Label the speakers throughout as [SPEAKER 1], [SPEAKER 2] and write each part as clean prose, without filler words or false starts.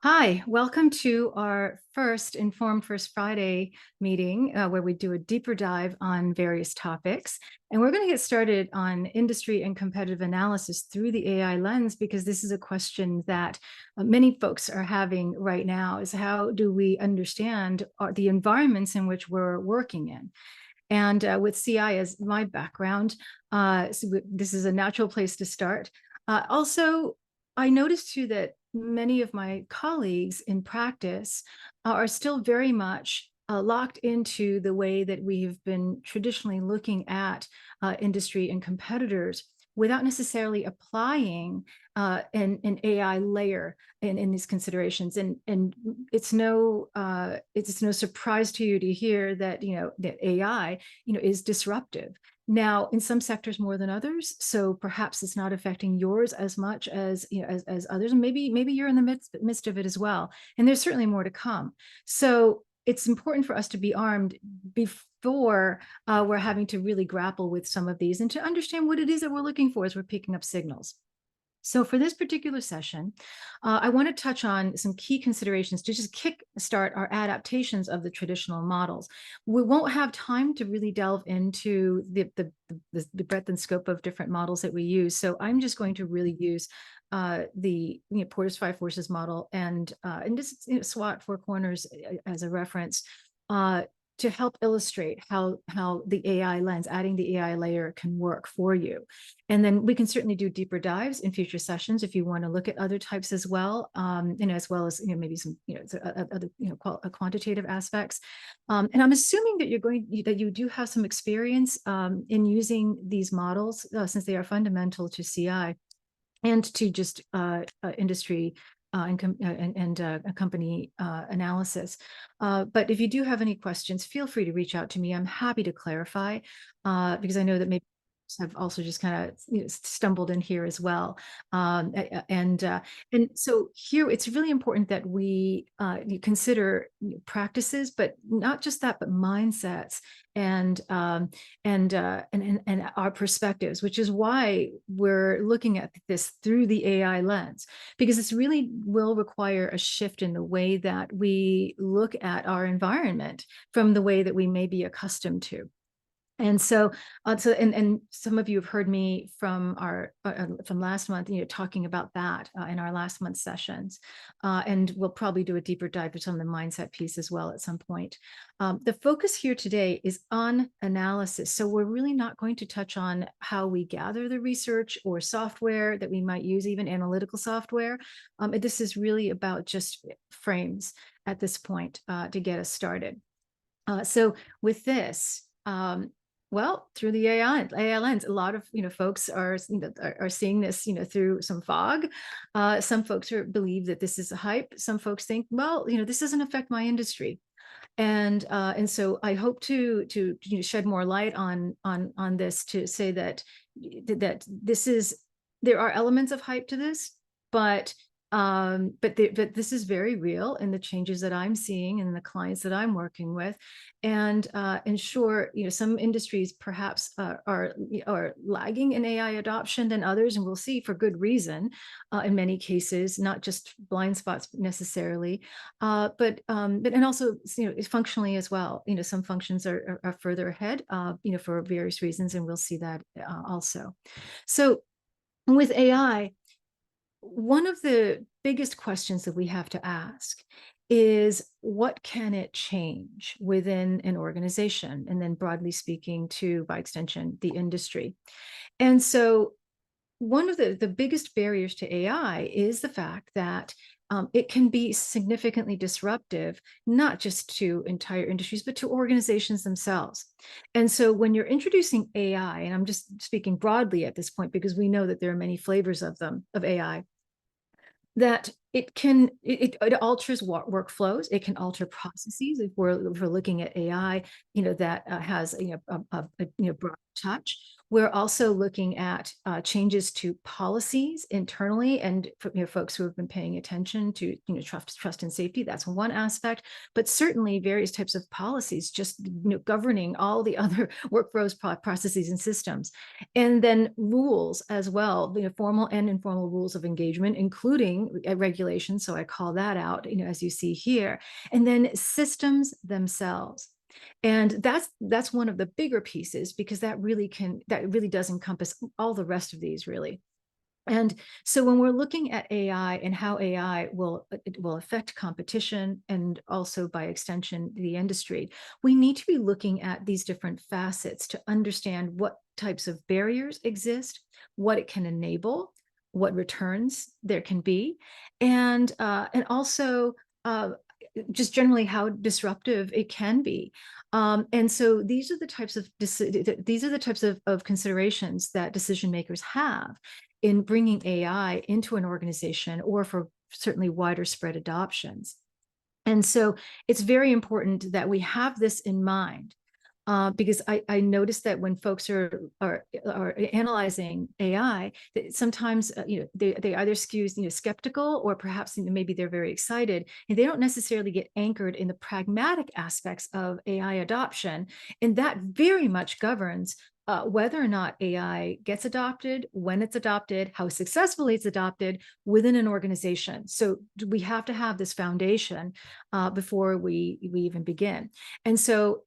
[SPEAKER 1] Hi, welcome to our first Informed First Friday meeting where we do a deeper dive on various topics. And we're going to get started on industry and competitive analysis through the AI lens, because this is a question that many folks are having right now, is how do we understand the environments in which we're working in? And with CI as my background, this is a natural place to start. Also, I noticed too that many of my colleagues in practice are still very much locked into the way that we've been traditionally looking at industry and competitors without necessarily applying an AI layer in these considerations. And it's no surprise to you to hear that that AI is disruptive. Now, in some sectors more than others, so perhaps it's not affecting yours as much as as others, and maybe you're in the midst of it as well. And there's certainly more to come. So it's important for us to be armed before we're having to really grapple with some of these and to understand what it is that we're looking for as we're picking up signals. So for this particular session, I want to touch on some key considerations to just kick start our adaptations of the traditional models. We won't have time to really delve into the breadth and scope of different models that we use. So I'm just going to really use the Porter's Five Forces model and just SWOT, Four Corners, as a reference. To help illustrate how the AI lens, adding the AI layer, can work for you. And then we can certainly do deeper dives in future sessions if you want to look at other types as well, as well as maybe some other quantitative aspects. And I'm assuming that you do have some experience in using these models since they are fundamental to CI and to just industry and company analysis. But if you do have any questions, feel free to reach out to me. I'm happy to clarify because I know that maybe have also just kind of stumbled in here as well. And so here it's really important that we consider practices, but not just that, but mindsets and our perspectives, which is why we're looking at this through the AI lens, because this really will require a shift in the way that we look at our environment from the way that we may be accustomed to. And so, and some of you have heard me from from last month, talking about that in our last month's sessions, and we'll probably do a deeper dive into some of the mindset piece as well at some point. The focus here today is on analysis, so we're really not going to touch on how we gather the research or software that we might use, even analytical software. This is really about just frames at this point to get us started. So with this. Well, through the AI lens, a lot of folks are seeing this through some fog. Some folks believe that this is a hype. Some folks think, well, this doesn't affect my industry, and so I hope to shed more light on this, to say that there are elements of hype to this, but this is very real in the changes that I'm seeing and the clients that I'm working with. And sure, some industries perhaps are lagging in AI adoption than others, and we'll see for good reason in many cases, not just blind spots necessarily, but and also functionally as well. Some functions are further ahead, for various reasons, and we'll see that also. So with AI, one of the biggest questions that we have to ask is, what can it change within an organization? And then broadly speaking to, by extension, the industry. And so one of the biggest barriers to AI is the fact that it can be significantly disruptive, not just to entire industries, but to organizations themselves. And so when you're introducing AI, and I'm just speaking broadly at this point, because we know that there are many flavors of AI, that it alters workflows. It can alter processes. If we're looking at AI, that has a broad touch. We're also looking at changes to policies internally, and folks who have been paying attention to trust and safety. That's one aspect, but certainly various types of policies just governing all the other workflows, processes, and systems, and then rules as well. Formal and informal rules of engagement, including regulations. So I call that out, as you see here, and then systems themselves. And that's one of the bigger pieces, because that really does encompass all the rest of these, really. And so when we're looking at AI and how AI will affect competition and also by extension the industry, we need to be looking at these different facets to understand what types of barriers exist, what it can enable, what returns there can be, and also just generally how disruptive it can be. And so these are the types of considerations that decision makers have in bringing AI into an organization, or for certainly wider spread adoptions. And so it's very important that we have this in mind, because I noticed that when folks are analyzing AI, that sometimes they either skew skeptical, or perhaps maybe they're very excited, and they don't necessarily get anchored in the pragmatic aspects of AI adoption, and that very much governs whether or not AI gets adopted, when it's adopted, how successfully it's adopted within an organization. So we have to have this foundation before we even begin. And so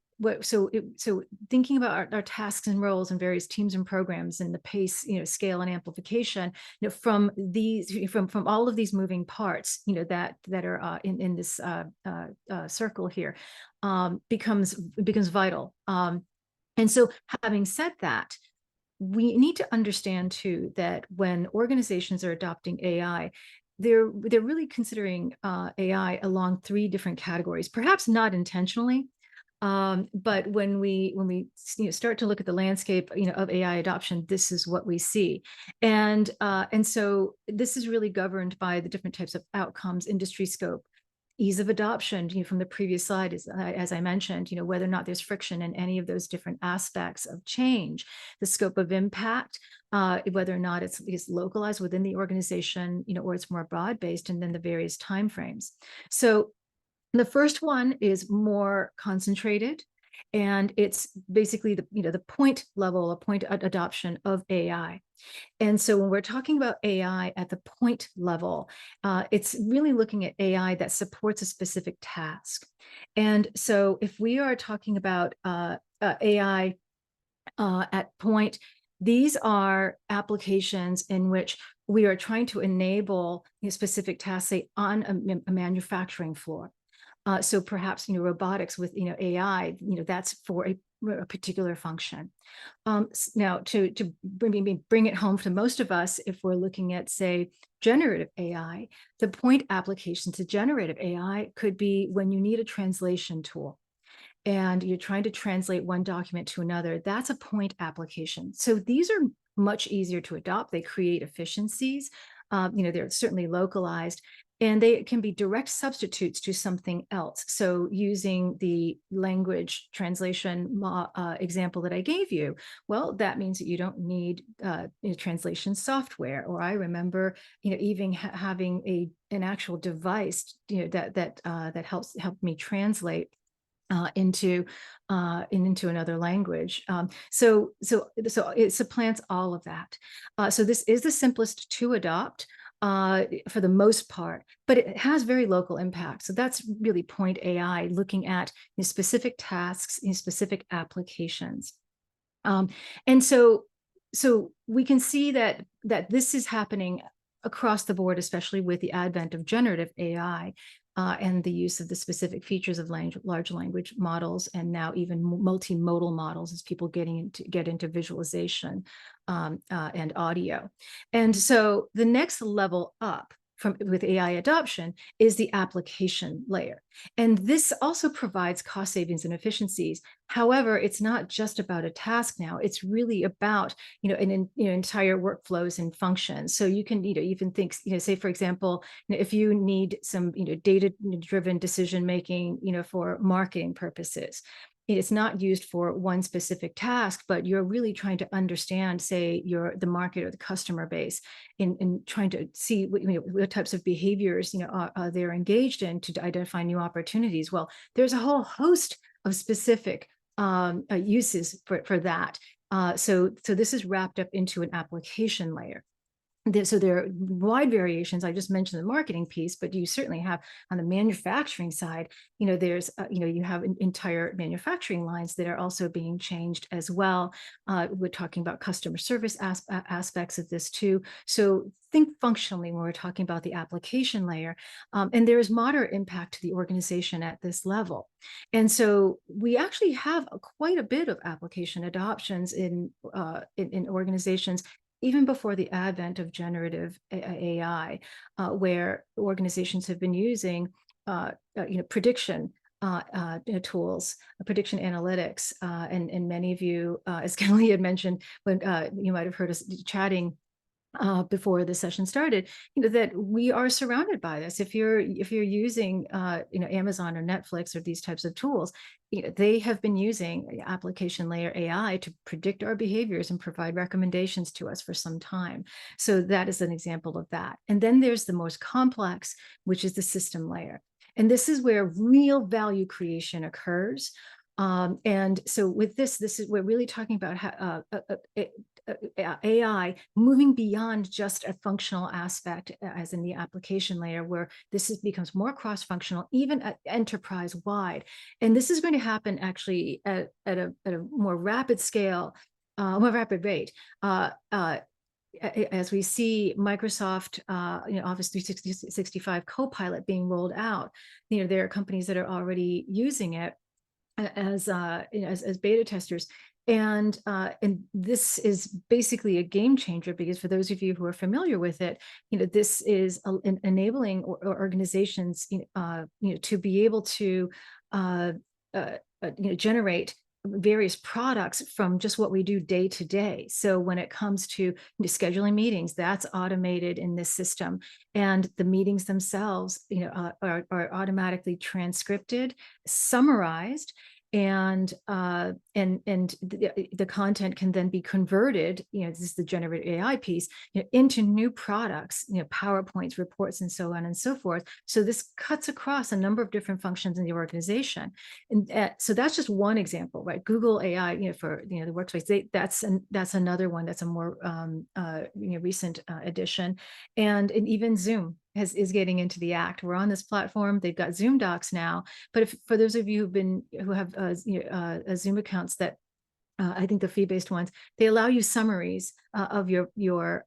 [SPEAKER 1] thinking about our tasks and roles and various teams and programs, and the pace, scale and amplification, from all of these moving parts, that are in this circle here, becomes vital. And so, having said that, we need to understand too that when organizations are adopting AI, they're really considering AI along 3 different categories, perhaps not intentionally. But when we start to look at the landscape of AI adoption, this is what we see, and so this is really governed by the different types of outcomes, industry scope, ease of adoption, from the previous slide, as I mentioned, whether or not there's friction in any of those different aspects of change, the scope of impact, whether or not it's localized within the organization, or it's more broad-based, and then the various timeframes. So the first one is more concentrated, and it's basically the point level, a point adoption of AI. And so when we're talking about AI at the point level, it's really looking at AI that supports a specific task. And so if we are talking about AI at point, these are applications in which we are trying to enable specific tasks, say, on a manufacturing floor. So perhaps robotics with AI, that's for a particular function. Now, to bring it home to most of us, if we're looking at, say, generative AI, the point application to generative AI could be when you need a translation tool and you're trying to translate one document to another. That's a point application. So these are much easier to adopt. They create efficiencies. They're certainly localized, and they can be direct substitutes to something else. So using the language translation example that I gave you, well, that means that you don't need translation software. Or I remember, even having an actual device, that helped me translate into another language. So it supplants all of that. So this is the simplest to adopt for the most part, but it has very local impact. So that's really point AI, looking at specific tasks, specific applications. And so we can see that this is happening across the board, especially with the advent of generative AI. And the use of the specific features of large language models, and now even multimodal models, as people get into visualization and audio. And so the next level up with AI adoption is the application layer. And this also provides cost savings and efficiencies. However, it's not just about a task now. It's really about, entire workflows and functions. So you can, even think, say, for example, if you need some, data-driven decision-making, for marketing purposes, it's not used for one specific task, but you're really trying to understand, say, the market or the customer base, in trying to see what types of behaviors they're engaged in to identify new opportunities. Well, there's a whole host of specific uses for that. So this is wrapped up into an application layer. So there are wide variations. I just mentioned the marketing piece, but you certainly have on the manufacturing side, there's, you have entire manufacturing lines that are also being changed as well. We're talking about customer service aspects of this too. So think functionally when we're talking about the application layer. And there is moderate impact to the organization at this level. And so we actually have quite a bit of application adoptions in organizations even before the advent of generative AI, where organizations have been using, prediction tools, prediction analytics, and many of you, as Kelly had mentioned, when you might have heard us chatting before the session started, that we are surrounded by this. If you're using, Amazon or Netflix or these types of tools, they have been using application layer AI to predict our behaviors and provide recommendations to us for some time. So that is an example of that. And then there's the most complex, which is the system layer. And this is where real value creation occurs. And so with we're really talking about how, AI moving beyond just a functional aspect, as in the application layer, where becomes more cross-functional, even at enterprise-wide. And this is going to happen actually at a more rapid scale, more rapid rate. As we see Microsoft, Office 365 Copilot being rolled out, there are companies that are already using it as beta testers. And this is basically a game changer, because for those of you who are familiar with it, this is enabling organizations, to be able to, generate various products from just what we do day to day. So when it comes to scheduling meetings, that's automated in this system, and the meetings themselves, are automatically transcripted, summarized, and the content can then be converted, this is the generative AI piece, into new products, PowerPoints, reports, and so on and so forth. So this cuts across a number of different functions in the organization. And so that's just one example, right? Google AI, for the workspace, that's another one that's a more recent addition. And even Zoom is getting into the act. We're on this platform. They've got Zoom docs now. But for those of you who have Zoom accounts, that I think the fee-based ones, they allow you summaries of your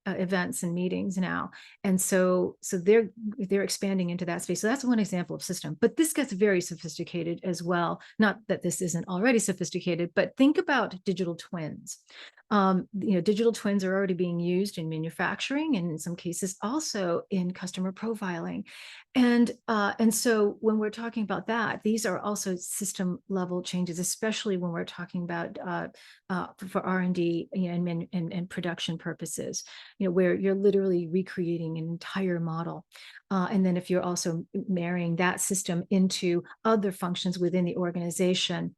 [SPEAKER 1] events and meetings now. And so they're expanding into that space. So that's one example of system, but this gets very sophisticated as well. Not that this isn't already sophisticated, but think about digital twins. Digital twins are already being used in manufacturing, and in some cases also in customer profiling. And so when we're talking about that, these are also system level changes, especially when we're talking about for R&D and production purposes, where you're literally recreating an entire model. And then if you're also marrying that system into other functions within the organization,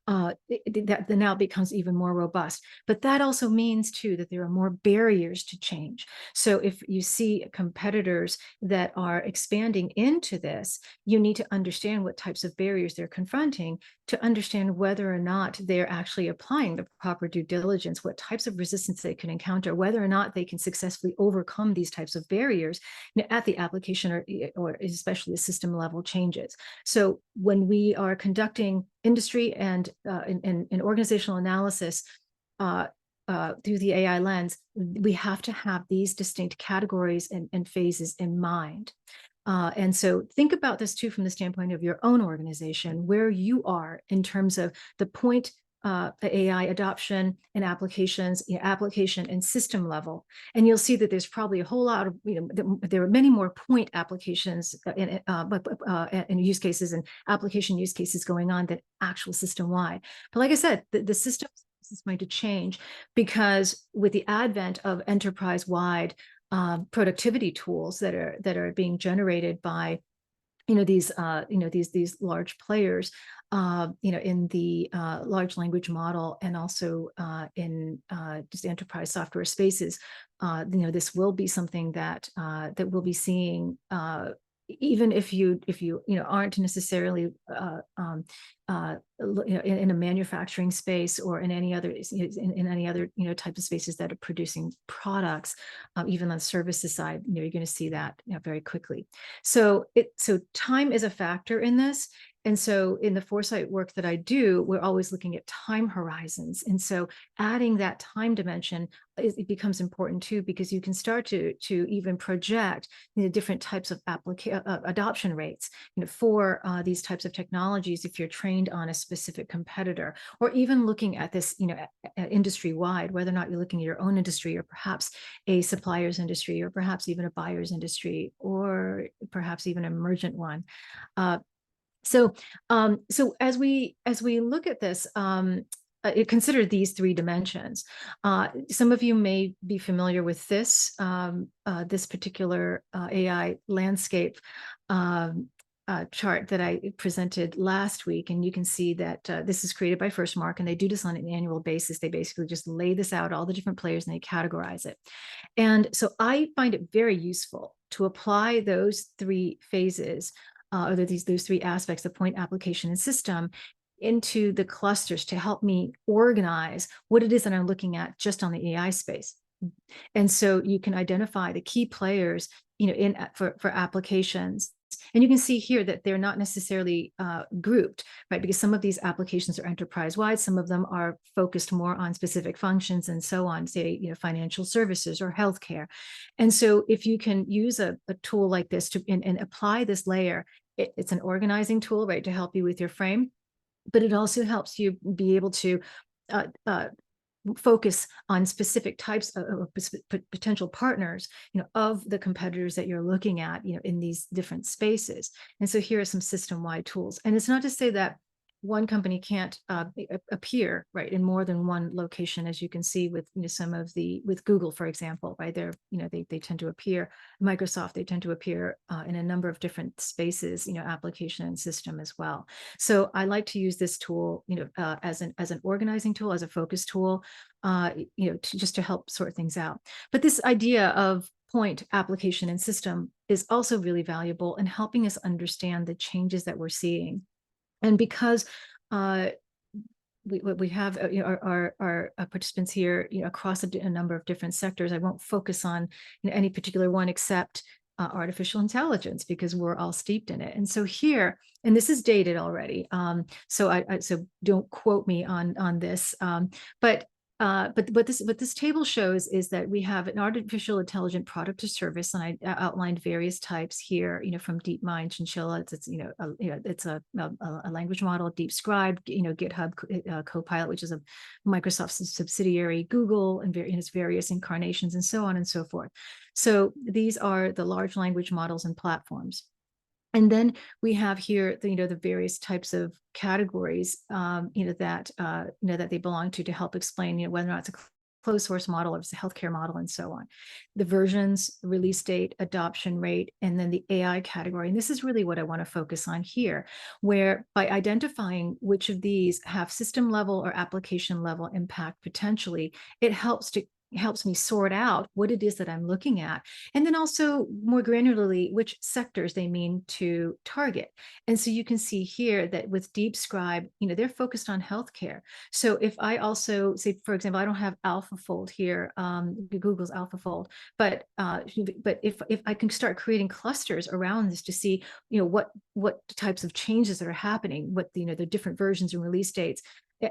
[SPEAKER 1] that now becomes even more robust. But that also means too that there are more barriers to change. So if you see competitors that are expanding into this, you need to understand what types of barriers they're confronting to understand whether or not they're actually applying the proper due diligence, what types of resistance they can encounter, whether or not they can successfully overcome these types of barriers at the application or especially the system level changes. So when we are conducting industry and organizational analysis through the AI lens, we have to have these distinct categories and phases in mind. And so think about this too from the standpoint of your own organization, where you are in terms of the point AI adoption and applications, application and system level. And you'll see that there's probably a whole lot of, there are many more point applications and use cases and application use cases going on than actual system wide. But like I said, the system is going to change, because with the advent of enterprise wide productivity tools that are being generated by these large players, in the large language model, and also in just enterprise software spaces. This will be something that we'll be seeing, even if you aren't necessarily in a manufacturing space, or in any other type of spaces that are producing products. Even on the services side, you're going to see that very quickly. So time is a factor in this. And so in the foresight work that I do, we're always looking at time horizons. And so adding that time dimension, it becomes important too, because you can start to even project different types of adoption rates for these types of technologies, if you're trained on a specific competitor, or even looking at this industry wide, whether or not you're looking at your own industry, or perhaps a supplier's industry, or perhaps even a buyer's industry, or perhaps even an emergent one. So as we look at this, consider these three dimensions. Some of you may be familiar with this particular AI landscape chart that I presented last week, and you can see that this is created by Firstmark, and they do this on an annual basis. They basically just lay this out, all the different players, and they categorize it. And so I find it very useful to apply those three phases, or those three aspects, the point, application, and system, into the clusters to help me organize what it is that I'm looking at just on the AI space. And so you can identify the key players, for applications. And you can see here that they're not necessarily grouped, right? Because some of these applications are enterprise-wide, some of them are focused more on specific functions and so on, say, financial services or healthcare. And so if you can use a tool like this and apply this layer, it's an organizing tool, right, to help you with your frame, but it also helps you be able to focus on specific types of potential partners, of the competitors that you're looking at, in these different spaces. And so here are some system-wide tools. And it's not to say that one company can't appear, right, in more than one location, as you can see with with Google, for example, right? They tend to appear. Microsoft, they tend to appear in a number of different spaces, application and system as well. So I like to use this tool, as an organizing tool, as a focus tool, just to help sort things out. But this idea of point, application, and system is also really valuable in helping us understand the changes that we're seeing. And because we have our participants here, across a number of different sectors, I won't focus on any particular one except artificial intelligence, because we're all steeped in it. And so here, and this is dated already, so so don't quote me on this, but what this table shows is that we have an artificial intelligent product or service, and I outlined various types here, from DeepMind, Chinchilla, it's a language model, DeepScribe, GitHub Copilot, which is a Microsoft subsidiary, Google, and in its various incarnations, and so on and so forth. So these are the large language models and platforms. And then we have here the various types of categories that they belong to help explain whether or not it's a closed source model or it's a healthcare model, and so on. The versions, release date, adoption rate, and then the AI category. And this is really what I want to focus on here, where by identifying which of these have system level or application level impact potentially, it helps me sort out what it is that I'm looking at, and then also more granularly which sectors they mean to target. And so you can see here that with DeepScribe, they're focused on healthcare. So if I also say, for example, I don't have AlphaFold here, Google's AlphaFold, but if I can start creating clusters around this to see, what types of changes that are happening, what the different versions and release dates,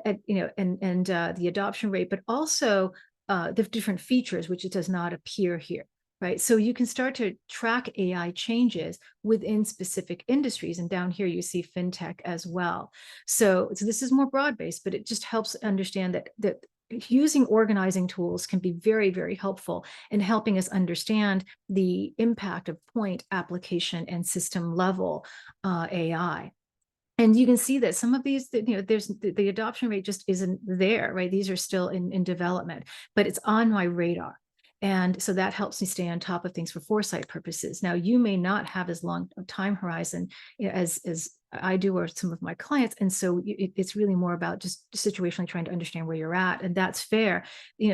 [SPEAKER 1] and the adoption rate, but also the different features, which it does not appear here, right? So you can start to track AI changes within specific industries. And down here, you see fintech as well. So this is more broad-based, but it just helps understand that using organizing tools can be very, very helpful in helping us understand the impact of point, application, and system level AI. And you can see that some of these, there's the adoption rate just isn't there, right? These are still in development, but it's on my radar. And so that helps me stay on top of things for foresight purposes. Now, you may not have as long a time horizon, as I do or some of my clients. And so it's really more about just situationally trying to understand where you're at. And that's fair.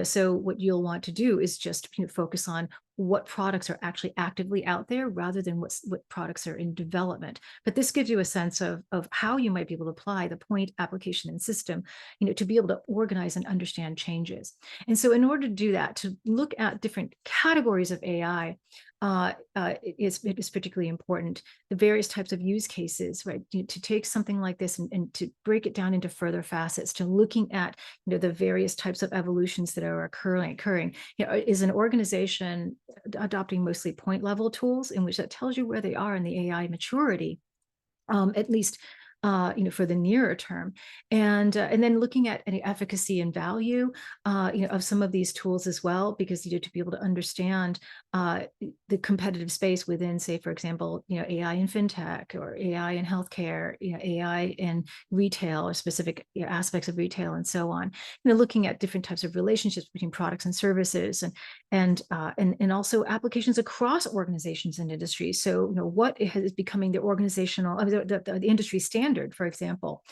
[SPEAKER 1] So what you'll want to do is just focus on what products are actually actively out there rather than what products are in development. But this gives you a sense of how you might be able to apply the point, application, and system, to be able to organize and understand changes. And so in order to do that, to look at different categories of AI, it is particularly important. The various types of use cases, right? To take something like this and to break it down into further facets, to looking at the various types of evolutions that are occurring. Is an organization adopting mostly point level tools in which that tells you where they are in the AI maturity, at least for the nearer term, and then looking at any efficacy and value, of some of these tools as well, because to be able to understand the competitive space within, say, for example, AI in fintech or AI in healthcare, AI in retail or specific aspects of retail and so on. Looking at different types of relationships between products and services, and also applications across organizations and industries. So, what is becoming the organizational, the industry standard, for example,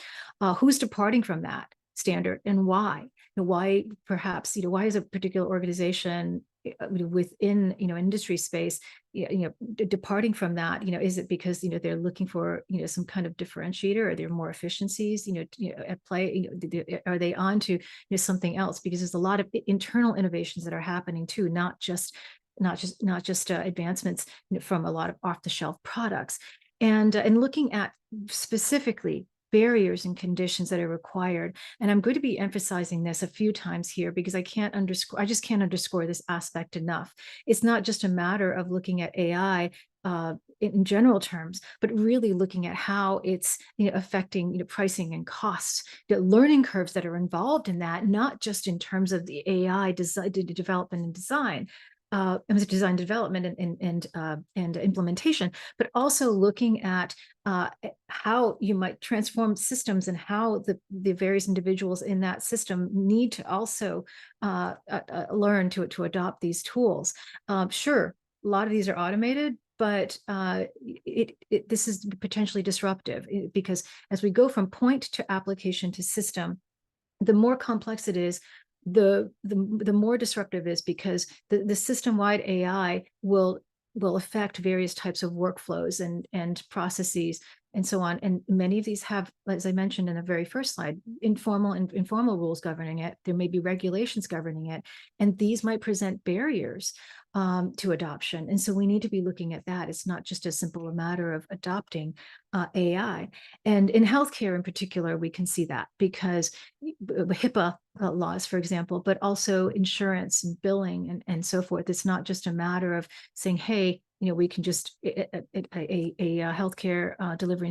[SPEAKER 1] who's departing from that standard and why? Why perhaps, why is a particular organization within, industry space, departing from that? Is it because, they're looking for, some kind of differentiator? Are there more efficiencies, at play? Are they on to something else? Because there's a lot of internal innovations that are happening too, not just advancements from a lot of off-the-shelf products. And looking at specifically barriers and conditions that are required. And I'm going to be emphasizing this a few times here because I just can't underscore this aspect enough. It's not just a matter of looking at AI in general terms, but really looking at how it's affecting pricing and costs, the learning curves that are involved in that, not just in terms of the AI development and design, design development and implementation, but also looking at how you might transform systems and how the various individuals in that system need to also learn to adopt these tools. Sure, a lot of these are automated, but this is potentially disruptive because as we go from point to application to system, the more complex it is, the more disruptive it is, because the system-wide AI will affect various types of workflows and processes and so on. And many of these have, as I mentioned in the very first slide, informal and informal rules governing it. There may be regulations governing it, and these might present barriers to adoption. And so we need to be looking at that. It's not just as simple a matter of adopting AI. And in healthcare in particular, we can see that because HIPAA laws, for example, but also insurance and billing and so forth. It's not just a matter of saying, hey, we can just a healthcare delivery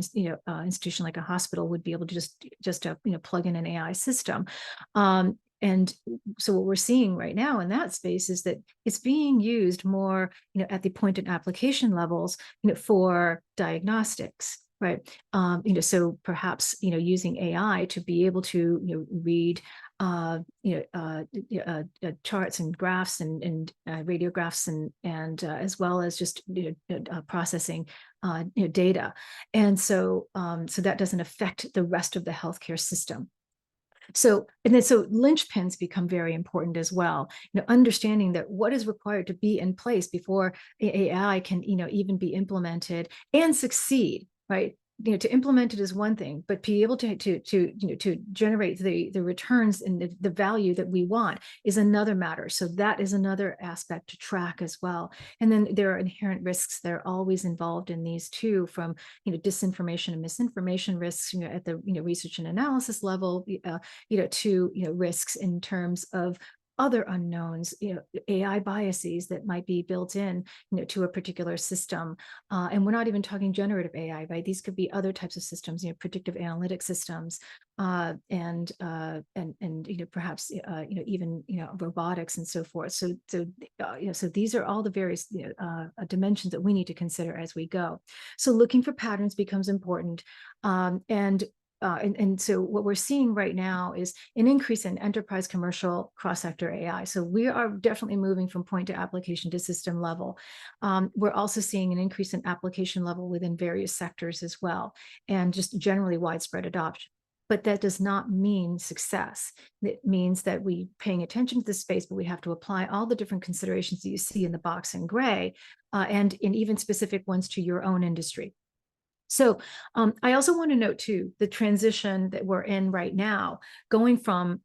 [SPEAKER 1] institution like a hospital would be able to just plug in an AI system. And so what we're seeing right now in that space is that it's being used more, at the point and application levels, for diagnostics, right? So perhaps, using AI to be able to, read, charts and graphs and radiographs and as well as just processing data, and so that doesn't affect the rest of the healthcare system. So linchpins become very important as well. Understanding that what is required to be in place before AI can even be implemented and succeed, right? To implement it is one thing, but be able to generate the returns and the value that we want is another matter. So that is another aspect to track as well. And then there are inherent risks that are always involved in these too, from disinformation and misinformation risks at the research and analysis level, to risks in terms of other unknowns, AI biases that might be built in, to a particular system. And we're not even talking generative AI, right? These could be other types of systems, predictive analytic systems, and perhaps, even, robotics and so forth. So these are all the various dimensions that we need to consider as we go. So looking for patterns becomes important. And and so what we're seeing right now is an increase in enterprise commercial cross-sector AI. So we are definitely moving from point to application to system level. We're also seeing an increase in application level within various sectors as well, and just generally widespread adoption. But that does not mean success. It means that we paying attention to the space, but we have to apply all the different considerations that you see in the box in gray, and in even specific ones to your own industry. So I also want to note too, the transition that we're in right now, going from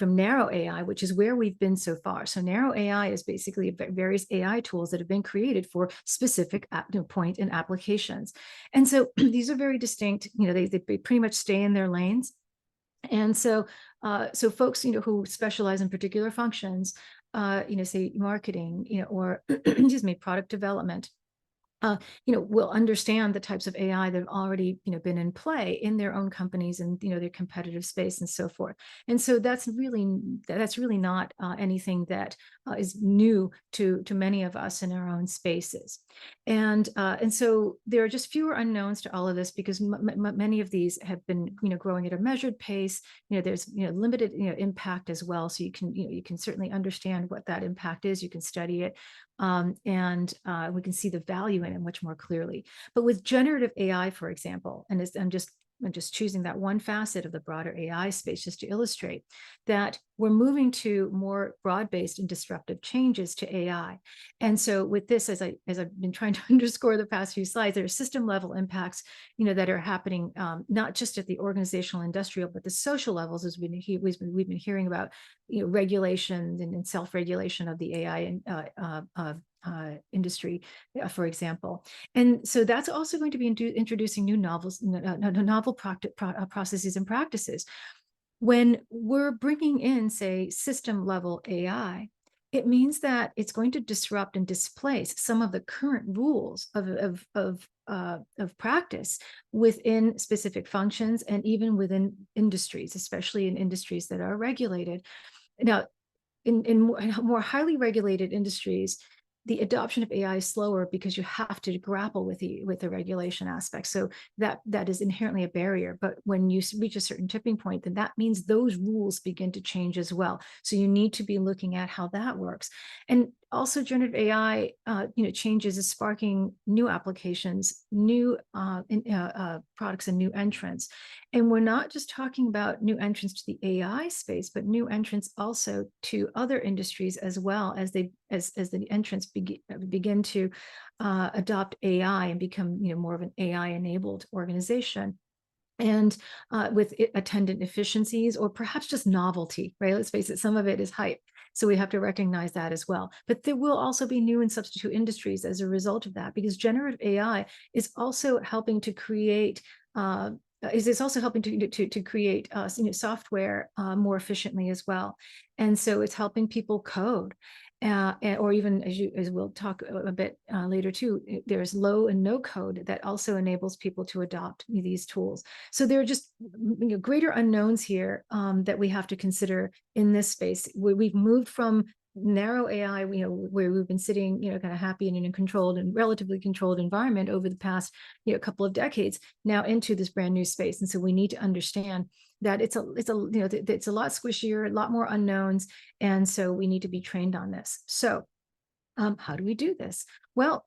[SPEAKER 1] narrow AI, which is where we've been so far. So narrow AI is basically various AI tools that have been created for specific point and applications. And so these are very distinct, they pretty much stay in their lanes. And so so folks, who specialize in particular functions, say marketing, or excuse me, product development, will understand the types of AI that have already, been in play in their own companies and, their competitive space and so forth. And so that's really not anything that is new to many of us in our own spaces. And so there are just fewer unknowns to all of this because many of these have been, growing at a measured pace. There's, limited, impact as well. So you can certainly understand what that impact is. You can study it. And we can see the value in it much more clearly. But with generative AI, for example, and I'm just choosing that one facet of the broader AI space just to illustrate that we're moving to more broad-based and disruptive changes to AI. And so with this, as I've been trying to underscore the past few slides, there are system level impacts, that are happening not just at the organizational, industrial, but the social levels, as we've been hearing about, regulation and self-regulation of the AI industry, for example. And so that's also going to be introducing new novel processes and practices. When we're bringing in, say, system level AI, it means that it's going to disrupt and displace some of the current rules of practice within specific functions and even within industries, especially in industries that are regulated. Now, in more highly regulated industries, the adoption of AI is slower because you have to grapple with the regulation aspect. So that is inherently a barrier. But when you reach a certain tipping point, then that means those rules begin to change as well. So you need to be looking at how that works. And also generative AI, changes is sparking new applications, new products and new entrants. And we're not just talking about new entrants to the AI space, but new entrants also to other industries as well as the entrants begin to adopt AI and become, more of an AI-enabled organization. And with attendant efficiencies or perhaps just novelty, right? Let's face it, some of it is hype. So we have to recognize that as well. But there will also be new and substitute industries as a result of that, because generative AI is also helping to create is also helping to create software more efficiently as well. And so it's helping people code. Or even as we'll talk a bit later too, there's low and no code that also enables people to adopt these tools. So there are just greater unknowns here that we have to consider in this space. We've moved from narrow AI, where we've been sitting, kind of happy in a controlled and relatively controlled environment over the past, couple of decades, now into this brand new space. And so we need to understand that it's a lot squishier, a lot more unknowns, and so we need to be trained on this. So, how do we do this? Well,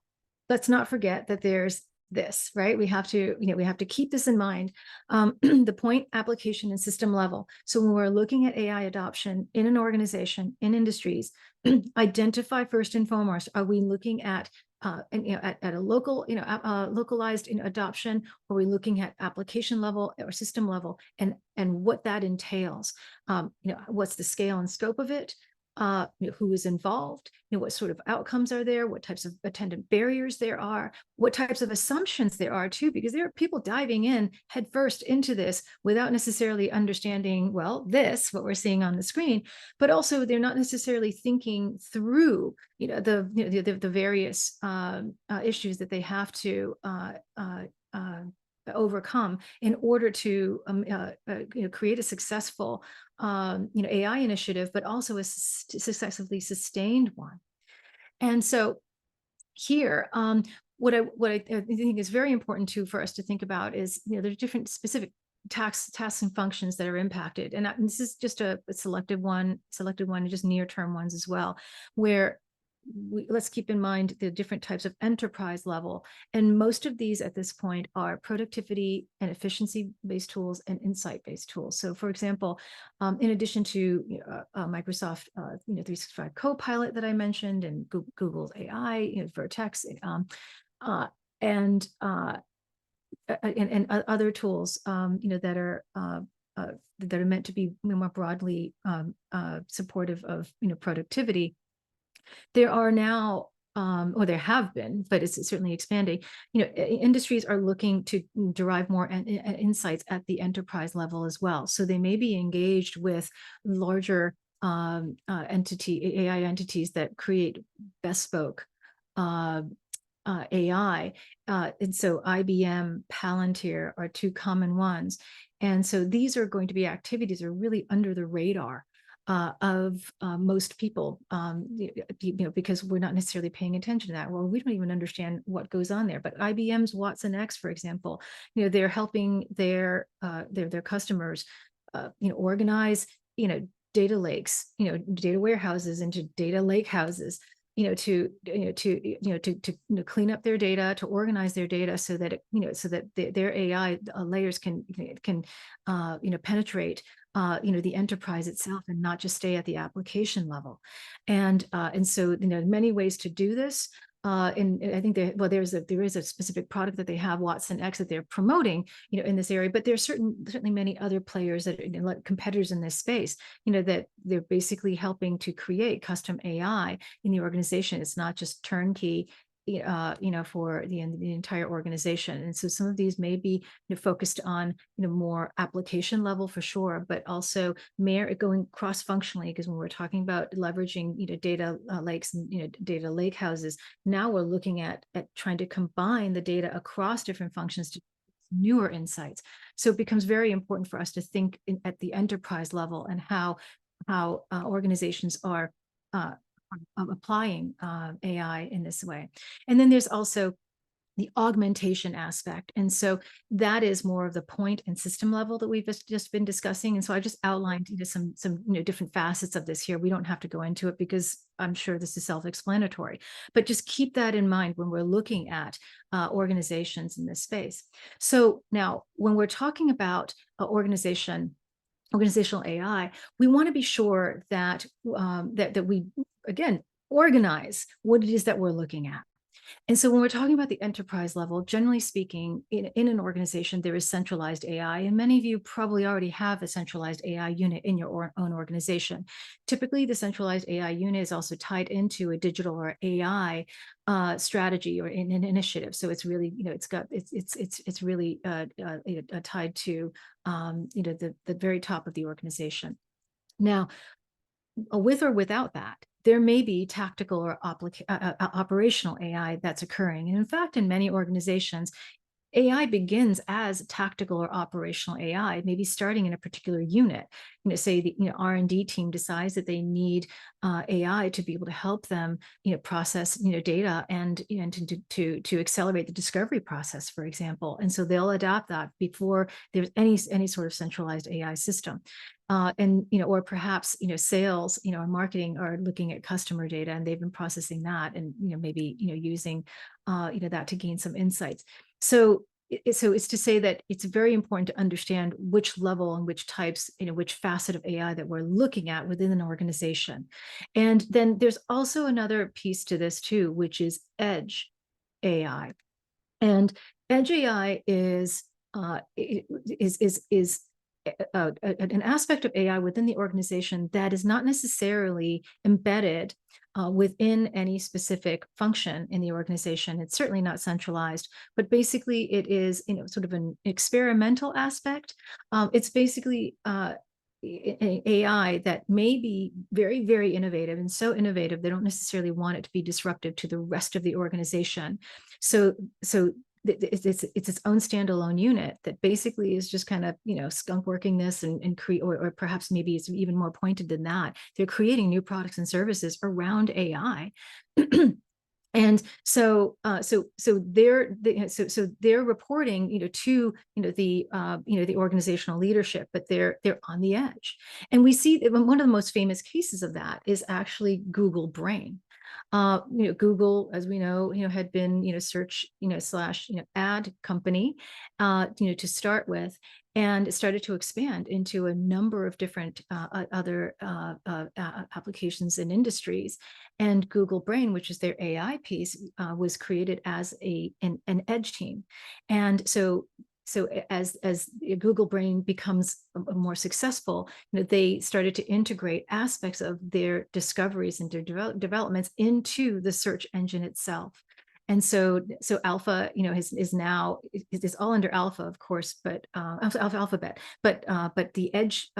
[SPEAKER 1] let's not forget that there's this, right? We have to keep this in mind. The point, application, and system level. So when we're looking at AI adoption in an organization, in industries, identify first and foremost, are we looking at at a local, localized adoption, or are we looking at application level or system level, and what that entails? What's the scale and scope of it? Who is involved? What sort of outcomes are there? What types of attendant barriers there are? What types of assumptions there are too? Because there are people diving in headfirst into this without necessarily understanding, well, what we're seeing on the screen, but also they're not necessarily thinking through, the various issues that they have to overcome in order to create a successful AI initiative, but also a successfully sustained one. And so here, what I think is very important too for us to think about is, there's different specific tasks and functions that are impacted. And this is just a selected one, and just near-term ones as well, where let's keep in mind the different types of enterprise level. And most of these at this point are productivity and efficiency-based tools and insight-based tools. So for example, in addition to Microsoft 365 Copilot that I mentioned, and Google's AI, Vertex, and other tools, that are meant to be more broadly supportive of productivity. There are now, or there have been, but it's certainly expanding. Industries are looking to derive more insights at the enterprise level as well. So they may be engaged with larger AI entities that create bespoke AI. And so IBM, Palantir are two common ones. And so these are going to be activities that are really under the radar of most people, because we're not necessarily paying attention to that. Well, we don't even understand what goes on there. But IBM's Watson X, for example, they're helping their customers, organize, data lakes, data warehouses into data lake houses, to clean up their data, to organize their data so that their AI layers can penetrate the enterprise itself and not just stay at the application level. And so many ways to do this. And I think there is a specific product that they have, Watson X, that they're promoting, in this area. But there's certainly many other players that are competitors in this space, that they're basically helping to create custom AI in the organization. It's not just turnkey, for the entire organization. And so some of these may be focused on more application level for sure, but also going cross-functionally, because when we're talking about leveraging data lakes and data lake houses, now we're looking at trying to combine the data across different functions to newer insights. So it becomes very important for us to think at the enterprise level and how organizations are applying AI in this way. And then there's also the augmentation aspect. And so that is more of the point and system level that we've just been discussing. And so I just outlined some different facets of this here. We don't have to go into it because I'm sure this is self-explanatory, but just keep that in mind when we're looking at organizations in this space. So now when we're talking about organizational AI, we want to be sure that that we, again, organize what it is that we're looking at. And so when we're talking about the enterprise level, generally speaking, in an organization, there is centralized AI, and many of you probably already have a centralized AI unit in your own organization. Typically, the centralized AI unit is also tied into a digital or AI strategy or an initiative. So it's really, it's really tied to the very top of the organization. Now, with or without that, there may be tactical or operational AI that's occurring. And in fact, in many organizations, AI begins as tactical or operational AI, maybe starting in a particular unit. Say the R&D team decides that they need AI to be able to help them, process data and to accelerate the discovery process, for example. And so they'll adapt that before there's any sort of centralized AI system. And or perhaps sales or marketing are looking at customer data and they've been processing that and maybe using that to gain some insights. So it's to say that it's very important to understand which level and which types, which facet of AI that we're looking at within an organization. And then there's also another piece to this too, which is edge AI. And edge AI is an aspect of AI within the organization that is not necessarily embedded within any specific function in the organization. It's certainly not centralized, but basically it is, sort of an experimental aspect. It's basically AI that may be very, very innovative, and so innovative they don't necessarily want it to be disruptive to the rest of the organization. So it's its own standalone unit that basically is just kind of skunk working this and create, or perhaps maybe it's even more pointed than that. They're creating new products and services around AI And so they're reporting, to, the organizational leadership, but they're on the edge. And we see that one of the most famous cases of that is actually Google Brain. Google, as we know, had been, search, slash, ad company, to start with, and it started to expand into a number of different other applications and industries. And Google Brain, which is their AI piece, was created as an edge team. And so as Google Brain becomes more successful, they started to integrate aspects of their discoveries and their developments into the search engine itself. And so Alpha, is now, is all under Alpha, of course, but Alphabet, but the Edge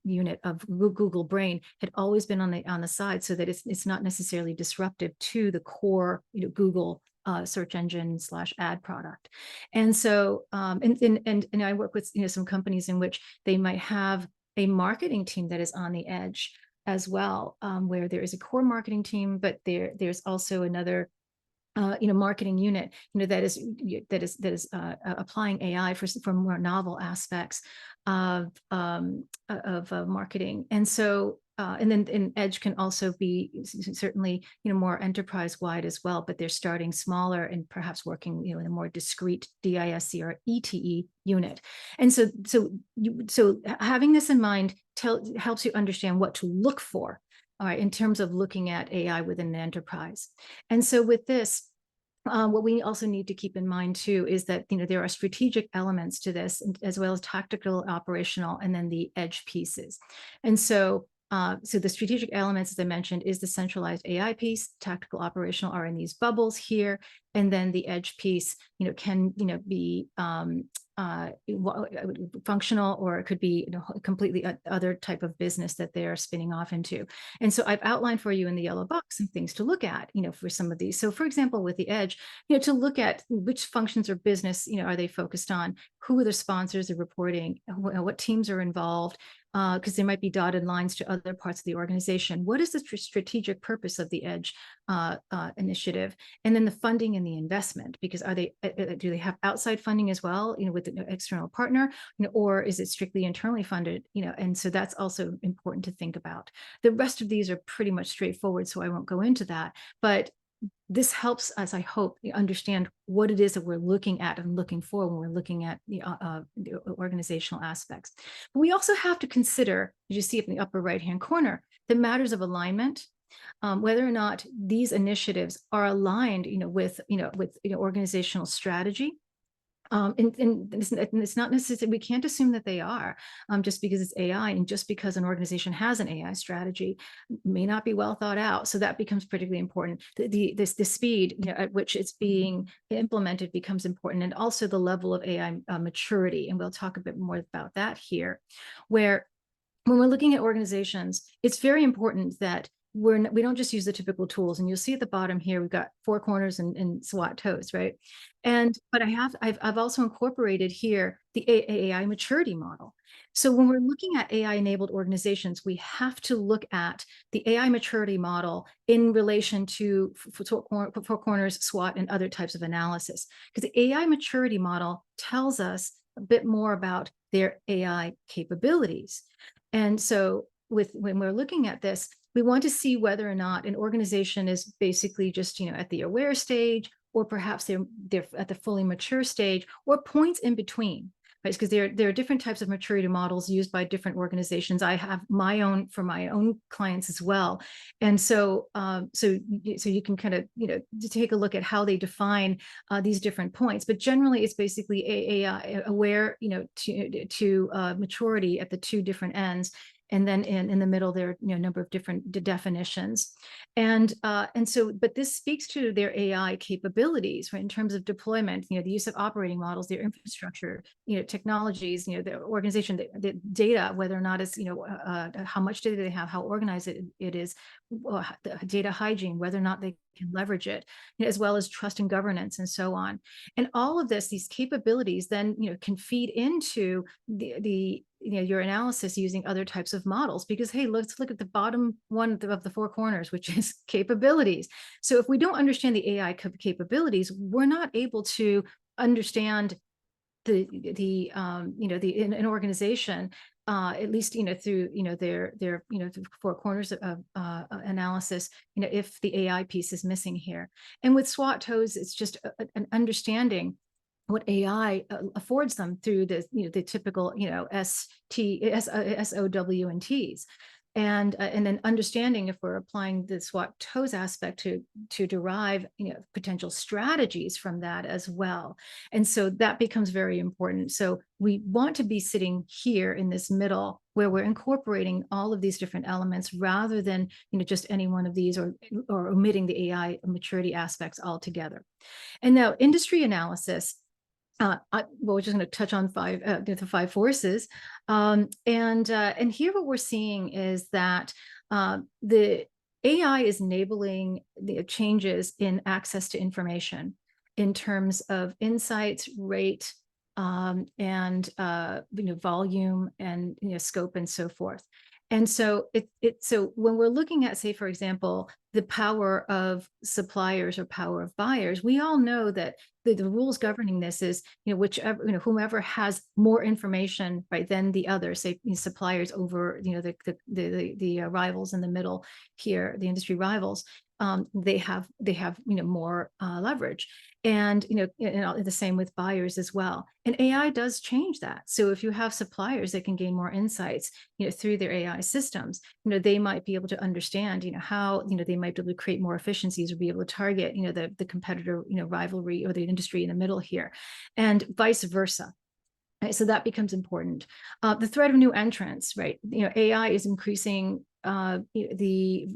[SPEAKER 1] unit of Google Brain had always been on the side, so that it's not necessarily disruptive to the core, Google search engine slash ad product. And so and I work with some companies in which they might have a marketing team that is on the edge as well, where there is a core marketing team, but there's also another marketing unit, that is applying AI for more novel aspects of marketing. And so and then Edge can also be certainly more enterprise wide as well, but they're starting smaller and perhaps working in a more discrete DISC or ETE unit. And so having this in mind helps you understand what to look for, all right, in terms of looking at AI within an enterprise. And so with this, what we also need to keep in mind too is that there are strategic elements to this, as well as tactical, operational, and then the edge pieces. And so the strategic elements, as I mentioned, is the centralized AI piece. Tactical, operational are in these bubbles here, and then the edge piece, can be functional, or it could be completely other type of business that they're spinning off into. And so I've outlined for you in the yellow box some things to look at, for some of these. So for example, with the edge, to look at which functions or business, are they focused on, who are the sponsors they're reporting, what teams are involved, because there might be dotted lines to other parts of the organization. What is the strategic purpose of the edge initiative? And then the funding and the investment, because do they have outside funding as well, with an external partner, or is it strictly internally funded? And so that's also important to think about. The rest of these are pretty much straightforward, so I won't go into that. But this helps us, I hope, understand what it is that we're looking at and looking for when we're looking at the organizational aspects. But we also have to consider, as you see up in the upper right-hand corner, the matters of alignment, whether or not these initiatives are aligned, with organizational strategy. And it's not necessarily, we can't assume that they are, just because it's AI, and just because an organization has an AI strategy may not be well thought out. So that becomes particularly important. The speed at which it's being implemented becomes important, and also the level of AI maturity. And we'll talk a bit more about that here, where when we're looking at organizations, it's very important that we don't just use the typical tools. And you'll see at the bottom here, we've got 4 corners and SWOT toes, right? But I've also incorporated here the AI maturity model. So when we're looking at AI enabled organizations, we have to look at the AI maturity model in relation to 4 corners, SWOT, and other types of analysis. Because the AI maturity model tells us a bit more about their AI capabilities. And so when we're looking at this, we want to see whether or not an organization is basically just, at the aware stage, or perhaps they're at the fully mature stage, or points in between, right? Because there are different types of maturity models used by different organizations. I have my own for my own clients as well. And so so you can kind of, take a look at how they define these different points. But generally, it's basically AI aware, to maturity at the 2 different ends. And then in the middle, there are a number of different definitions. And so, but this speaks to their AI capabilities, right, in terms of deployment, the use of operating models, their infrastructure, technologies, the organization, the data, whether or not it's, how much data they have, how organized it is, the data hygiene, whether or not they can leverage it, as well as trust and governance and so on. And all of this, these capabilities then, can feed into the your analysis using other types of models, because, hey, let's look at the bottom one of the four corners, which is capabilities. So if we don't understand the AI capabilities, we're not able to understand an organization, at least through their through four corners of analysis, if the AI piece is missing here. And with SWOT toes, it's just an understanding what AI affords them through the typical SOW and T's. And then understanding if we're applying the SWOT toes aspect to derive potential strategies from that as well. And so that becomes very important. So we want to be sitting here in this middle where we're incorporating all of these different elements rather than just any one of these, or omitting the AI maturity aspects altogether. And now industry analysis. We're just going to touch on the five forces, and here what we're seeing is that the AI is enabling the changes in access to information in terms of insights, rate, and volume, and scope, and so forth. And so so when we're looking at, say, for example, the power of suppliers or power of buyers, we all know that the rules governing this is, whichever, whomever has more information, right, than the other, say, suppliers over, the rivals in the middle here, the industry rivals, they have more leverage. And the same with buyers as well. And AI does change that. So if you have suppliers that can gain more insights through their AI systems, they might be able to understand how they might be able to create more efficiencies, or be able to target the competitor rivalry or the industry in the middle here, and vice versa. Right, so that becomes important. The threat of new entrants, right? AI is increasing the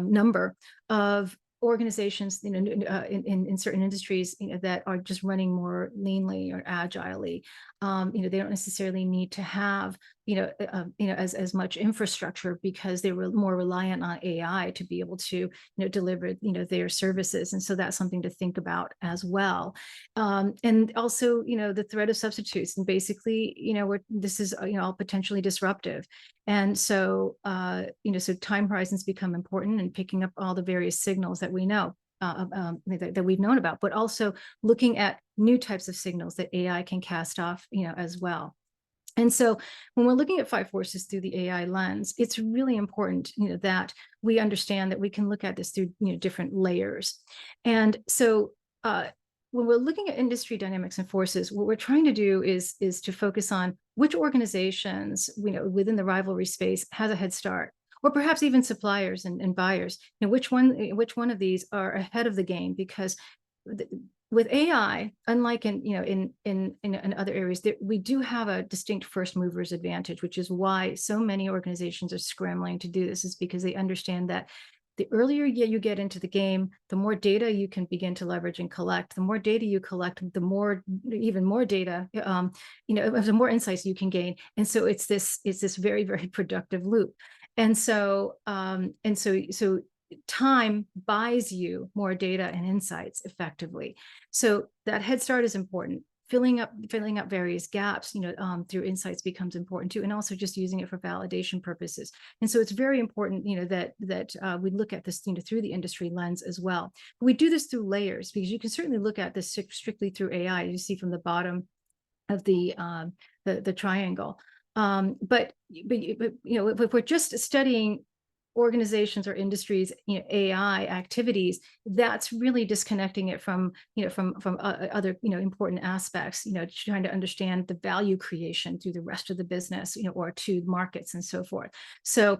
[SPEAKER 1] number of organizations in certain industries that are just running more leanly or agilely. They don't necessarily need to have as much infrastructure, because they were more reliant on AI to be able to deliver their services. And so that's something to think about as well. And also the threat of substitutes, and basically this is all potentially disruptive. And so so time horizons become important, and picking up all the various signals that we know that we've known about, but also looking at new types of signals that AI can cast off as well. And so when we're looking at five forces through the AI lens, it's really important that we understand that we can look at this through different layers. And so when we're looking at industry dynamics and forces, what we're trying to do is to focus on which organizations within the rivalry space has a head start, or perhaps even suppliers and buyers. Which one of these are ahead of the game? Because with AI, unlike in other areas, we do have a distinct first movers advantage, which is why so many organizations are scrambling to do this, is because they understand that the earlier you get into the game, the more data you can begin to leverage and collect. The more data you collect, even more data, the more insights you can gain. And so it's this very, very productive loop. And so time buys you more data and insights effectively. So that head start is important. Filling up various gaps, through insights becomes important too, and also just using it for validation purposes. And so it's very important, that we look at this, through the industry lens as well. We do this through layers, because you can certainly look at this strictly through AI. You see from the bottom of the triangle. But if we're just studying organizations or industries, AI activities, that's really disconnecting it from other important aspects. Trying to understand the value creation through the rest of the business, or to markets and so forth. So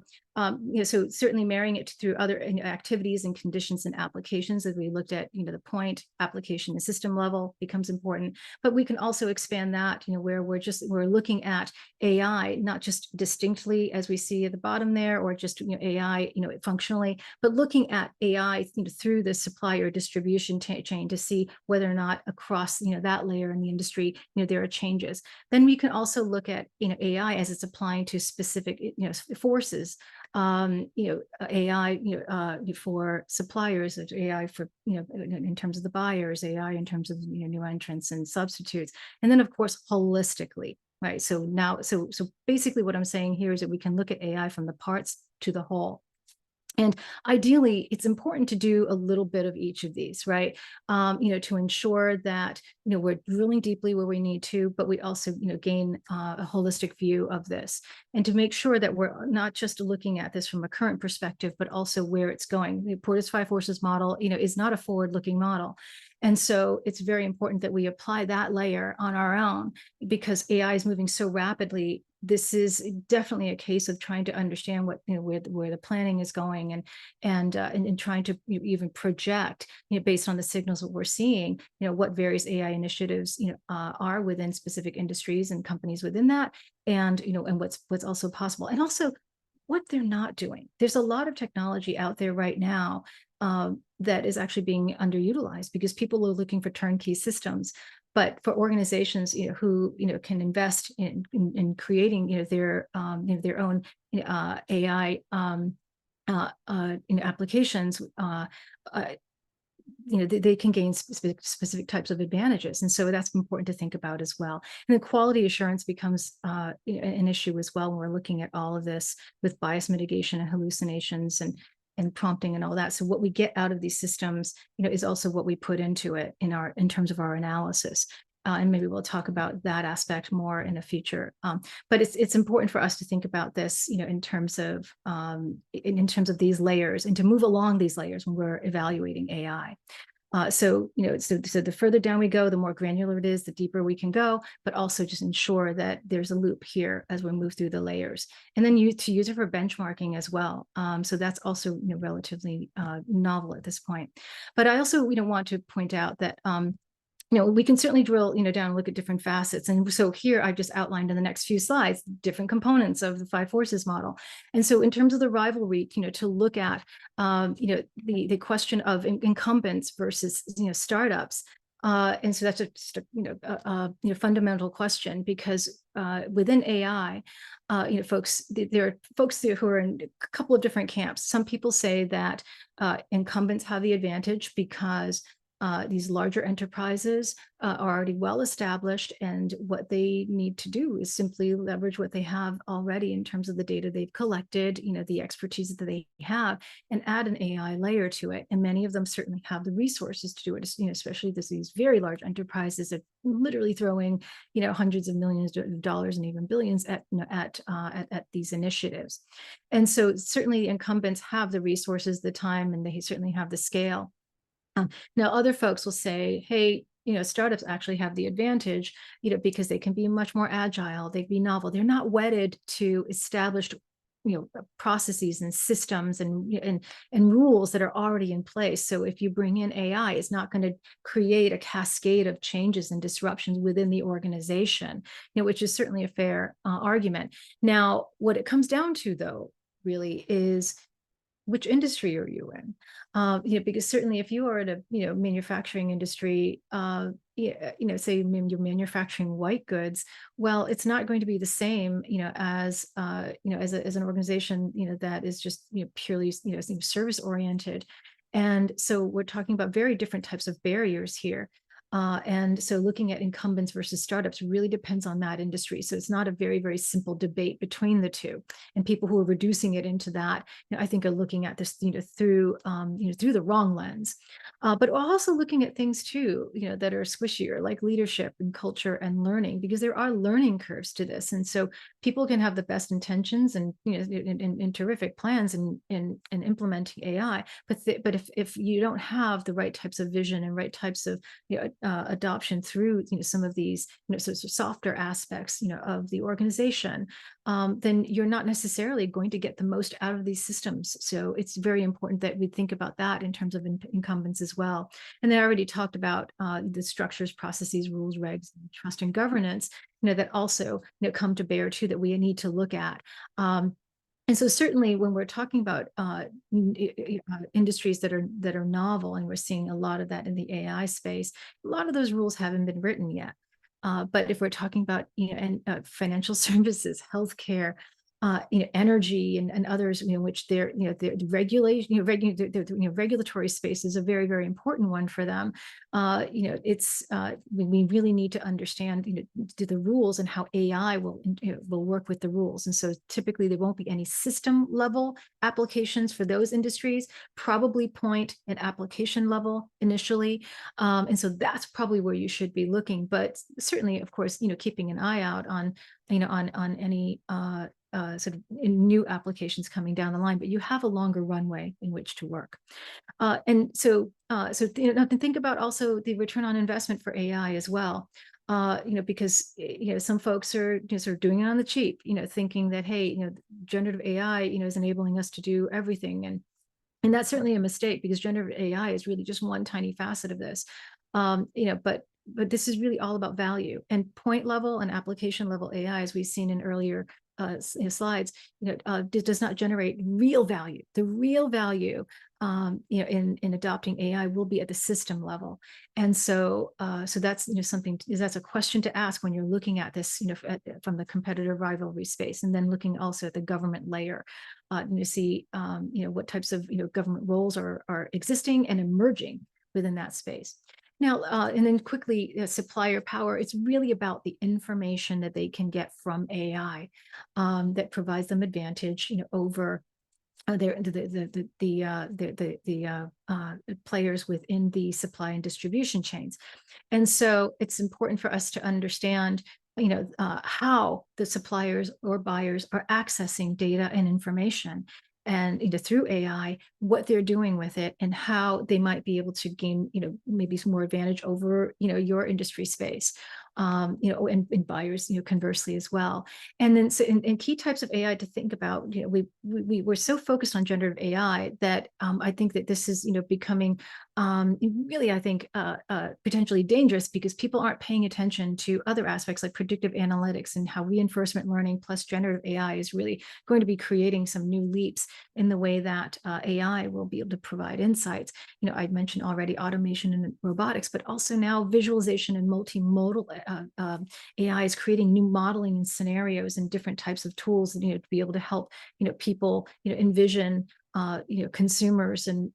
[SPEAKER 1] so certainly marrying it through other activities and conditions and applications, as we looked at, the point application and system level becomes important. But we can also expand that, where we're looking at AI, not just distinctly as we see at the bottom there, or just AI, functionally, but looking at AI, through the supplier distribution chain to see whether or not across, that layer in the industry, there are changes. Then we can also look at, AI as it's applying to specific, forces. AI, for suppliers, AI for, in terms of the buyers, AI in terms of, new entrants and substitutes. And then, of course, holistically, right? So now, so basically what I'm saying here is that we can look at AI from the parts to the whole. And ideally, it's important to do a little bit of each of these, right? To ensure that, we're drilling deeply where we need to, but we also, gain a holistic view of this, and to make sure that we're not just looking at this from a current perspective, but also where it's going. The Porter's Five Forces model, is not a forward-looking model. And so it's very important that we apply that layer on our own, because AI is moving so rapidly. This is definitely a case of trying to understand what, where the planning is going, and trying to even project, based on the signals that we're seeing, what various AI initiatives, are within specific industries and companies within that, and what's also possible, and also what they're not doing. There's a lot of technology out there right now that is actually being underutilized, because people are looking for turnkey systems. But for organizations, who can invest in creating, their own AI applications, they can gain specific types of advantages. And so that's important to think about as well. And then quality assurance becomes an issue as well when we're looking at all of this with bias mitigation and hallucinations and prompting and all that. So what we get out of these systems, is also what we put into it in terms of our analysis. And maybe we'll talk about that aspect more in a future. But it's important for us to think about this, in terms of these layers, and to move along these layers when we're evaluating AI. So the further down we go, the more granular it is, the deeper we can go, but also just ensure that there's a loop here as we move through the layers. And then to use it for benchmarking as well. So that's also, relatively novel at this point. But I also, want to point out that we can certainly drill, down and look at different facets. And so here I've just outlined in the next few slides, different components of the Five Forces model. And so in terms of the rivalry, to look at, the question of incumbents versus, startups. And so that's a fundamental question, because within AI, folks, there are folks there who are in a couple of different camps. Some people say that incumbents have the advantage because these larger enterprises are already well established, and what they need to do is simply leverage what they have already in terms of the data they've collected, the expertise that they have, and add an AI layer to it. And many of them certainly have the resources to do it, especially these very large enterprises that literally throwing, hundreds of millions of dollars and even billions at these initiatives. And so certainly incumbents have the resources, the time, and they certainly have the scale. Now, other folks will say, hey, startups actually have the advantage, because they can be much more agile, they can be novel. They're not wedded to established, processes and systems and rules that are already in place. So if you bring in AI, it's not going to create a cascade of changes and disruptions within the organization, which is certainly a fair argument. Now, what it comes down to, though, really is, which industry are you in? Because certainly if you are in a manufacturing industry, say you're manufacturing white goods, well, it's not going to be the same, as as an organization, that is just purely service oriented. And so we're talking about very different types of barriers here. And so looking at incumbents versus startups really depends on that industry. So it's not a very, very simple debate between the two. And people who are reducing it into that, I think are looking at this, through the wrong lens. But also looking at things too, that are squishier, like leadership and culture and learning, because there are learning curves to this. And so people can have the best intentions and and terrific plans in implementing AI, but if you don't have the right types of vision and right types of adoption through some of these sort of softer aspects of the organization, then you're not necessarily going to get the most out of these systems. So it's very important that we think about that in terms of incumbents as well. And then I already talked about the structures, processes, rules, regs, trust, and governance, that also come to bear too, that we need to look at. And so certainly when we're talking about industries that are novel, and we're seeing a lot of that in the AI space, a lot of those rules haven't been written yet. But if we're talking about financial services, healthcare, energy and others, which their their regulation, regulatory space is a very, very important one for them. It's we really need to understand the rules and how AI will work with the rules. And so typically there won't be any system level applications for those industries, probably point and application level initially. And so that's probably where you should be looking. But certainly, of course, keeping an eye out on on any sort of new applications coming down the line, but you have a longer runway in which to work. And so, to think about also the return on investment for AI as well. Because some folks are sort of doing it on the cheap, thinking that, hey, generative AI, is enabling us to do everything, and that's certainly a mistake, because generative AI is really just one tiny facet of this. But this is really all about value, and point level and application level AI, as we've seen in earlier slides, does not generate real value. The real value, in adopting AI will be at the system level. And so, that's something, that's a question to ask when you're looking at this, from the competitive rivalry space, and then looking also at the government layer, to see, what types of government roles are existing and emerging within that space. Now, and then quickly, supplier power, it's really about the information that they can get from AI, that provides them advantage, over the players within the supply and distribution chains. And so it's important for us to understand, how the suppliers or buyers are accessing data and information, and through AI, what they're doing with it, and how they might be able to gain, maybe some more advantage over, your industry space, and buyers, conversely as well. And then, so in key types of AI to think about, we're so focused on generative AI that I think that this is, becoming really, I think, potentially dangerous, because people aren't paying attention to other aspects like predictive analytics, and how reinforcement learning plus generative AI is really going to be creating some new leaps in the way that AI will be able to provide insights. I mentioned already automation and robotics, but also now visualization and multimodal AI is creating new modeling and scenarios and different types of tools, to be able to help, people, envision, consumers and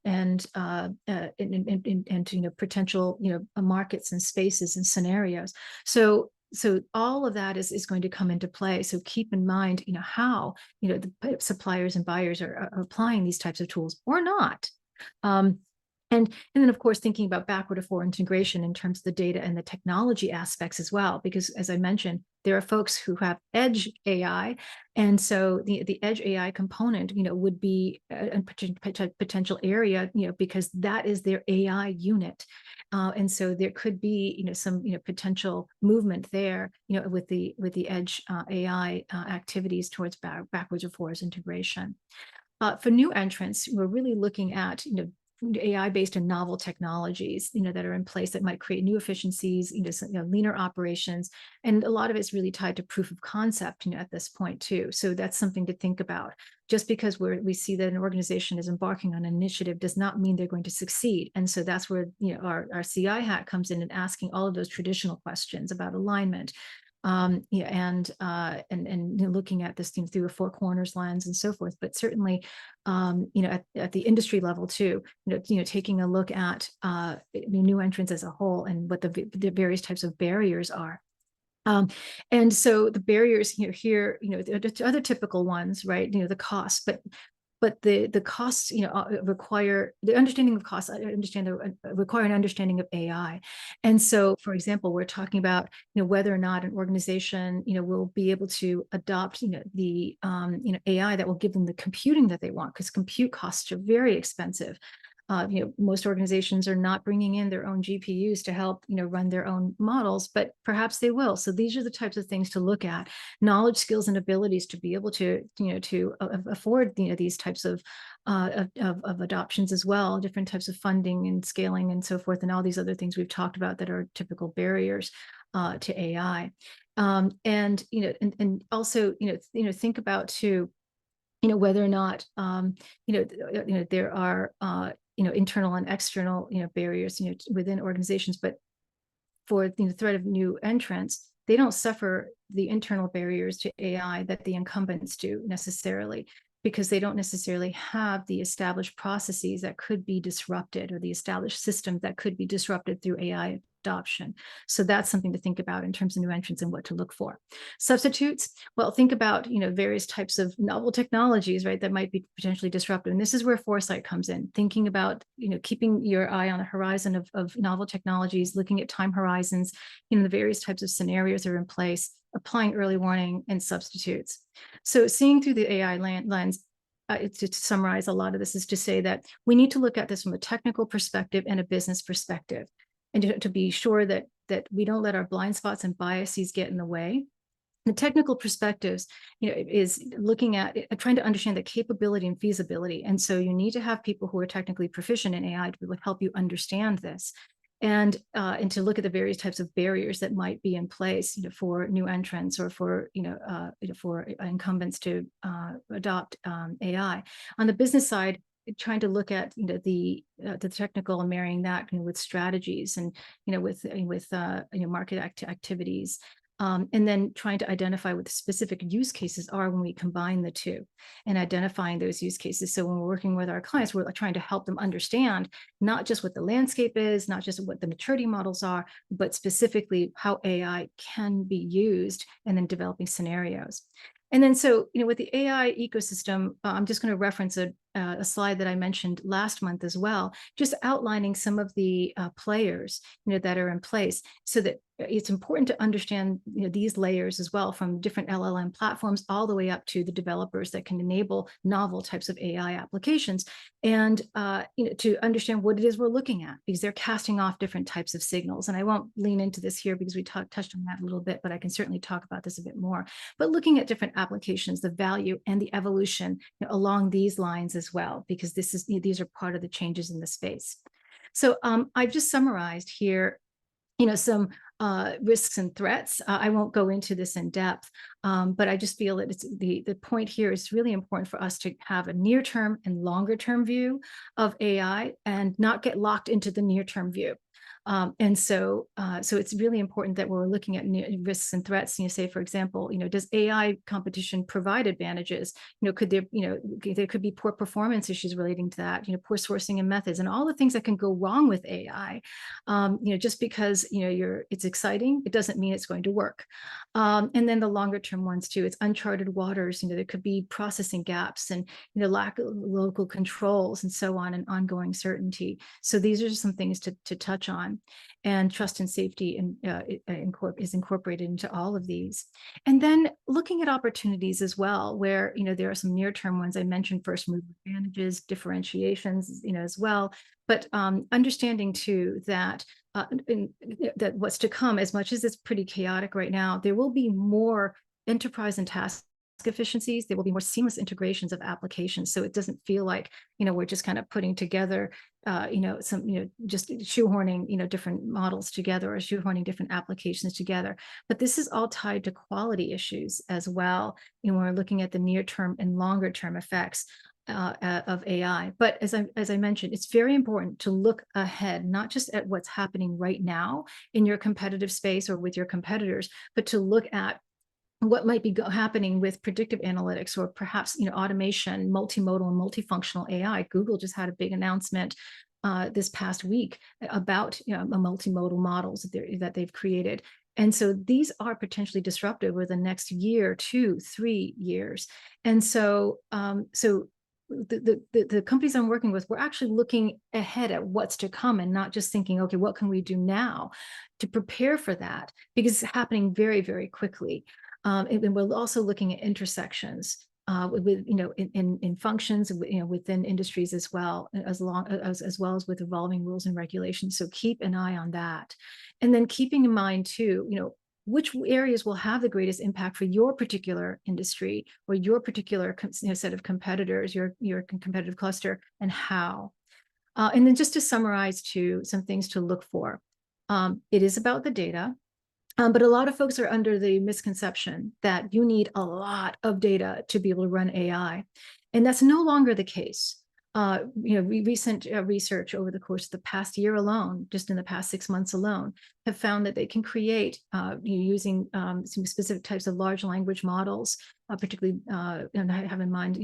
[SPEAKER 1] potential, markets and spaces and scenarios. So all of that is going to come into play. So keep in mind, how, the suppliers and buyers are applying these types of tools or not. And then, of course, thinking about backward or forward integration in terms of the data and the technology aspects as well, because as I mentioned, there are folks who have edge AI. And so the edge AI component, would be a potential area, because that is their AI unit. And so there could be, some, potential movement there, with the edge AI activities towards backwards or forwards integration. For new entrants, we're really looking at, AI-based and novel technologies, that are in place that might create new efficiencies, leaner operations. And a lot of it's really tied to proof of concept, at this point too. So that's something to think about. Just because we see that an organization is embarking on an initiative does not mean they're going to succeed. And so that's where, our CI hat comes in, and asking all of those traditional questions about alignment, and looking at this thing through a four corners lens and so forth. But certainly, at the industry level too, taking a look at new entrants as a whole, and what the various types of barriers are. And so the barriers here, the other typical ones, right? The cost, but the costs, require the understanding of costs. Require an understanding of AI. And so, for example, we're talking about, whether or not an organization, will be able to adopt, the AI that will give them the computing that they want, because compute costs are very expensive. Most organizations are not bringing in their own GPUs to help, run their own models, but perhaps they will. So these are the types of things to look at: knowledge, skills, and abilities to be able to, afford, these types of adoptions as well, different types of funding and scaling and so forth, and all these other things we've talked about that are typical barriers to AI. And also, think about too, whether or not, there are, internal and external, barriers, within organizations. But for the threat of new entrants, they don't suffer the internal barriers to AI that the incumbents do necessarily, because they don't necessarily have the established processes that could be disrupted, or the established systems that could be disrupted through AI adoption. So that's something to think about in terms of new entrants and what to look for. Substitutes, well, think about, various types of novel technologies, right, that might be potentially disruptive. And this is where foresight comes in, thinking about, keeping your eye on the horizon of novel technologies, looking at time horizons, the various types of scenarios that are in place, applying early warning and substitutes. So seeing through the AI lens, to summarize a lot of this, is to say that we need to look at this from a technical perspective and a business perspective, and to be sure that we don't let our blind spots and biases get in the way. The technical perspectives, is looking at trying to understand the capability and feasibility. And so you need to have people who are technically proficient in AI to be able to help you understand this. And to look at the various types of barriers that might be in place, for new entrants, or for for incumbents to adopt AI. On the business side, trying to look at the technical and marrying that with strategies, and with market activities. And then trying to identify what the specific use cases are when we combine the two, and identifying those use cases. So when we're working with our clients, we're trying to help them understand not just what the landscape is, not just what the maturity models are, but specifically how AI can be used, and then developing scenarios. And then, so, with the AI ecosystem, I'm just going to reference a slide that I mentioned last month as well, just outlining some of the players, that are in place, so that it's important to understand, these layers as well, from different LLM platforms all the way up to the developers that can enable novel types of AI applications, and to understand what it is we're looking at, because they're casting off different types of signals. And I won't lean into this here because we touched on that a little bit, but I can certainly talk about this a bit more. But looking at different applications, the value and the evolution along these lines as well, because these are part of the changes in the space. So I've just summarized here, some risks and threats. I won't go into this in depth, but I just feel that it's the point here is really important for us to have a near-term and longer-term view of AI, and not get locked into the near-term view. And so it's really important that we're looking at risks and threats. Say, for example, does AI competition provide advantages? Could there could be poor performance issues relating to that? Poor sourcing and methods, and all the things that can go wrong with AI. Just because it's exciting, it doesn't mean it's going to work. And then the longer term ones too. It's uncharted waters. There could be processing gaps, and lack of local controls, and so on, and ongoing certainty. So these are just some things to touch on. And trust and safety is incorporated into all of these. And then looking at opportunities as well, where there are some near-term ones. I mentioned first mover advantages, differentiations, as well. But understanding too that that what's to come, as much as it's pretty chaotic right now, there will be more enterprise and task efficiencies. There will be more seamless integrations of applications, so it doesn't feel like we're just kind of putting together just shoehorning different models together, or shoehorning different applications together. But this is all tied to quality issues as well, when we're looking at the near term and longer term effects of AI. But as I mentioned, it's very important to look ahead, not just at what's happening right now in your competitive space or with your competitors, but to look at what might be happening with predictive analytics, or perhaps automation, multimodal and multifunctional AI. Google just had a big announcement this past week about multimodal models that they've created. And so these are potentially disruptive over the next year, 2, 3 years. And so the companies I'm working with, we're actually looking ahead at what's to come, and not just thinking, okay, what can we do now to prepare for that? Because it's happening very, very quickly. And we're also looking at intersections with in functions within industries as well, as well as with evolving rules and regulations. So keep an eye on that, and then keeping in mind too, which areas will have the greatest impact for your particular industry, or your particular set of competitors, your competitive cluster, and how. And then just to summarize too, some things to look for. It is about the data. But a lot of folks are under the misconception that you need a lot of data to be able to run AI. And that's no longer the case. Recent research over the course of the past year alone, just in the past 6 months alone, have found that they can create using some specific types of large language models, particularly, and I have in mind,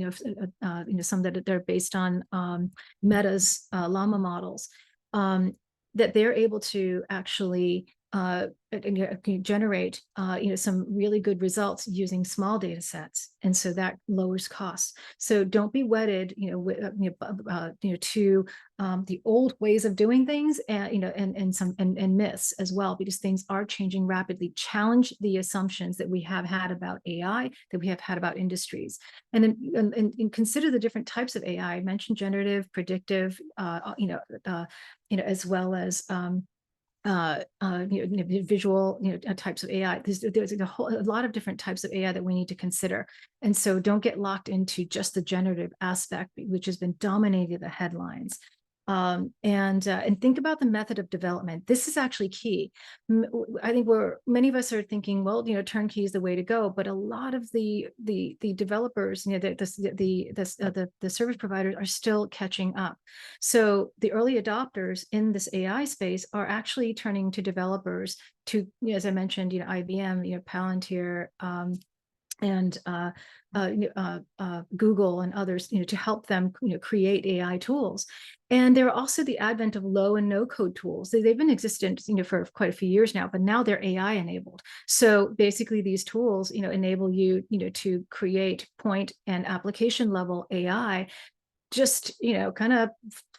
[SPEAKER 1] some that they're based on Meta's Llama models, that they're able to actually generate some really good results using small data sets, and so that lowers costs. So don't be wedded to the old ways of doing things, and myths as well, because things are changing rapidly. Challenge the assumptions that we have had about AI, that we have had about industries, and then and consider the different types of AI. I mentioned generative, predictive, as well as visual types of AI. There's a lot of different types of AI that we need to consider, and so don't get locked into just the generative aspect, which has been dominating the headlines. And think about the method of development. This is actually key. I think many of us are thinking, well, turnkey is the way to go, but a lot of the developers, the service providers are still catching up. So the early adopters in this AI space are actually turning to developers to, as I mentioned, IBM, Palantir, and Google and others, to help them, create AI tools. And there are also the advent of low and no code tools. They've been existent, for quite a few years now, but now they're AI enabled. So basically these tools, enable you, to create point and application level AI, just, kind of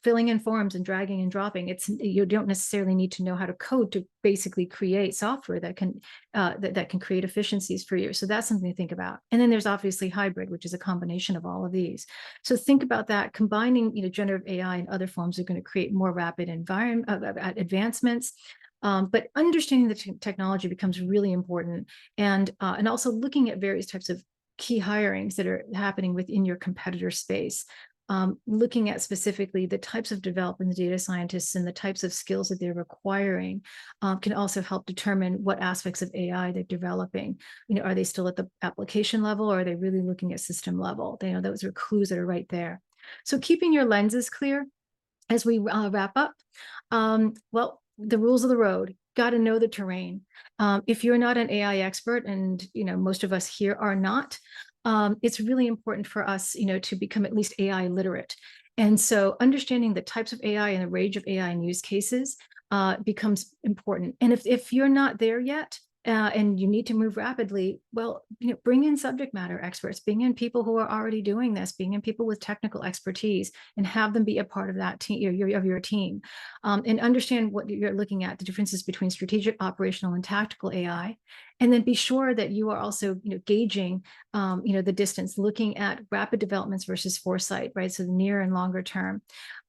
[SPEAKER 1] filling in forms and dragging and dropping. You don't necessarily need to know how to code to basically create software that can that can create efficiencies for you. So that's something to think about. And then there's obviously hybrid, which is a combination of all of these. So think about that. Combining, generative AI and other forms are going to create more rapid advancements. But understanding the technology becomes really important, and also looking at various types of key hirings that are happening within your competitor space. Looking at specifically the types of development, the data scientists, and the types of skills that they're requiring can also help determine what aspects of AI they're developing. Are they still at the application level, or are they really looking at system level? Those are clues that are right there. So keeping your lenses clear as we wrap up. Well, the rules of the road. Got to know the terrain. If you're not an AI expert, and most of us here are not, it's really important for us, to become at least AI literate. And so understanding the types of AI and the range of AI and use cases becomes important. And if you're not there yet, and you need to move rapidly, well, bring in subject matter experts, bring in people who are already doing this, bring in people with technical expertise, and have them be a part of that team, of your team, and understand what you're looking at, the differences between strategic, operational, and tactical AI. And then be sure that you are also, gauging, the distance, looking at rapid developments versus foresight, right? So the near and longer term,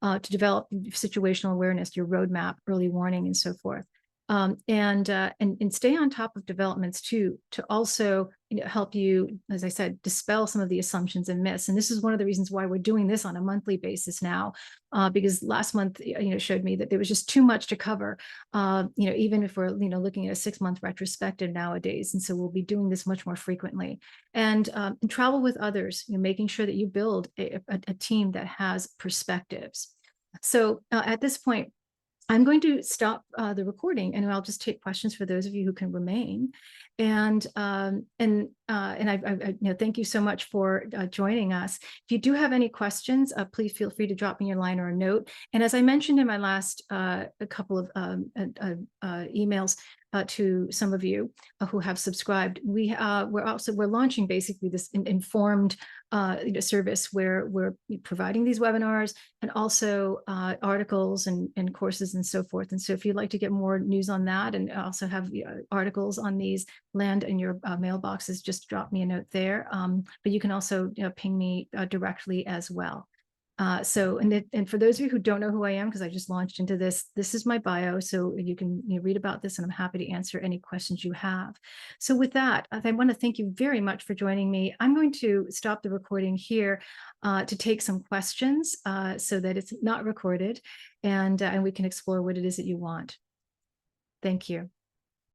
[SPEAKER 1] to develop situational awareness, your roadmap, early warning, and so forth. And stay on top of developments too, to also help you, as I said, dispel some of the assumptions and myths. And this is one of the reasons why we're doing this on a monthly basis now, because last month showed me that there was just too much to cover, even if we're looking at a 6-month retrospective nowadays. And so we'll be doing this much more frequently, and travel with others, making sure that you build a team that has perspectives. So at this point, I'm going to stop the recording, and I'll just take questions for those of you who can remain. And I thank you so much for joining us. If you do have any questions, please feel free to drop me a line or a note. And as I mentioned in my last a couple of emails to some of you who have subscribed, we're launching basically this informed service where we're providing these webinars and also articles and courses and so forth. And so if you'd like to get more news on that, and also have articles on these land in your mailboxes, just drop me a note there. But you can also ping me directly as well. And for those of you who don't know who I am, because I just launched into this is my bio, so you can read about this, and I'm happy to answer any questions you have. So with that, I want to thank you very much for joining me. I'm going to stop the recording here to take some questions so that it's not recorded, and we can explore what it is that you want. Thank you.